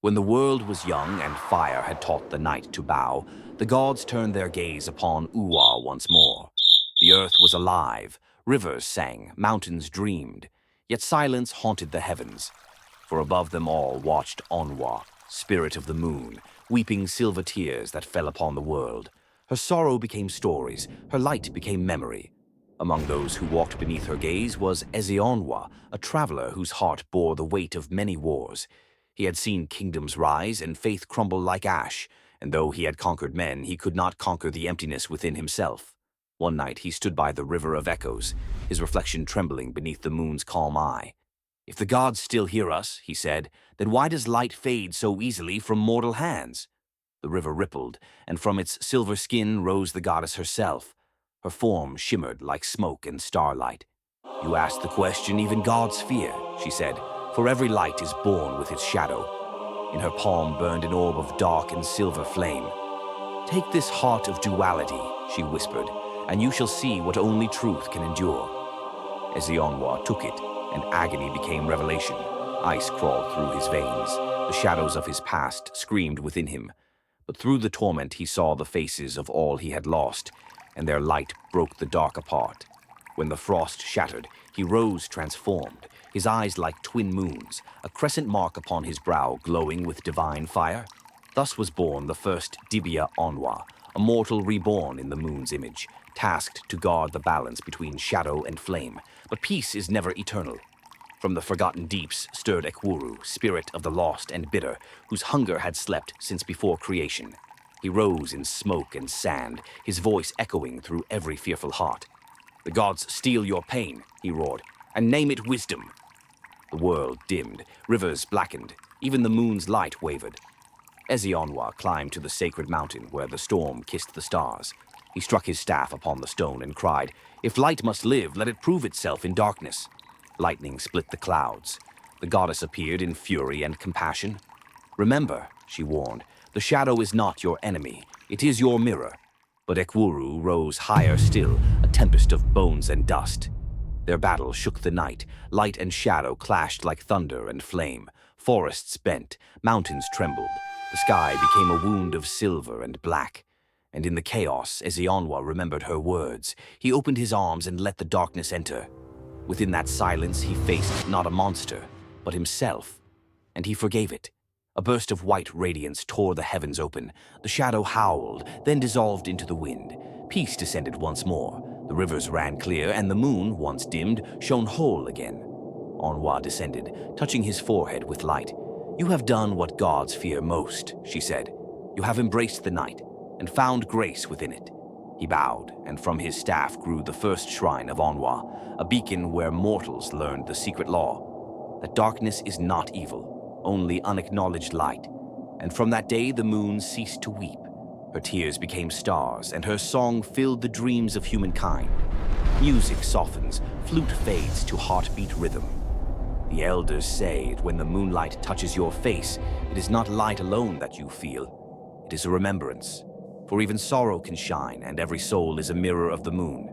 When the world was young and fire had taught the night to bow, the gods turned their gaze upon Onwa once more. The earth was alive, rivers sang, mountains dreamed, yet silence haunted the heavens. For above them all watched Onwa, spirit of the moon, weeping silver tears that fell upon the world. Her sorrow became stories, her light became memory. Among those who walked beneath her gaze was Ezeonwa, a traveler whose heart bore the weight of many wars. He had seen kingdoms rise and faith crumble like ash, and though he had conquered men, he could not conquer the emptiness within himself. One night he stood by the river of echoes, his reflection trembling beneath the moon's calm eye. "If the gods still hear us," he said, "then why does light fade so easily from mortal hands?" The river rippled, and from its silver skin rose the goddess herself. Her form shimmered like smoke and starlight. "You ask the question even gods fear," she said, "for every light is born with its shadow." In her palm burned an orb of dark and silver flame. "Take this heart of duality," she whispered, "and you shall see what only truth can endure." Ezeonwa took it, and agony became revelation. Ice crawled through his veins. The shadows of his past screamed within him. But through the torment he saw the faces of all he had lost, and their light broke the dark apart. When the frost shattered, he rose transformed, his eyes like twin moons, a crescent mark upon his brow glowing with divine fire. Thus was born the first Dibia Onwa, a mortal reborn in the moon's image, tasked to guard the balance between shadow and flame. But peace is never eternal. From the forgotten deeps stirred Ekwuru, spirit of the lost and bitter, whose hunger had slept since before creation. He rose in smoke and sand, his voice echoing through every fearful heart. "The gods steal your pain," he roared, "and name it wisdom." The world dimmed, rivers blackened, even the moon's light wavered. Ezeonwa climbed to the sacred mountain where the storm kissed the stars. He struck his staff upon the stone and cried, "If light must live, let it prove itself in darkness." Lightning split the clouds. The goddess appeared in fury and compassion. "Remember," she warned, "the shadow is not your enemy, it is your mirror." But Ekwuru rose higher still, a tempest of bones and dust. Their battle shook the night. Light and shadow clashed like thunder and flame. Forests bent, mountains trembled. The sky became a wound of silver and black. And in the chaos, Ezeonwa remembered her words. He opened his arms and let the darkness enter. Within that silence, he faced not a monster, but himself. And he forgave it. A burst of white radiance tore the heavens open. The shadow howled, then dissolved into the wind. Peace descended once more. The rivers ran clear, and the moon, once dimmed, shone whole again. Onwa descended, touching his forehead with light. "You have done what gods fear most," she said. "You have embraced the night, and found grace within it." He bowed, and from his staff grew the first shrine of Onwa, a beacon where mortals learned the secret law, that darkness is not evil, only unacknowledged light. And from that day the moon ceased to weep. Her tears became stars, and her song filled the dreams of humankind. Music softens, flute fades to heartbeat rhythm. The elders say that when the moonlight touches your face, it is not light alone that you feel, it is a remembrance. For even sorrow can shine, and every soul is a mirror of the moon.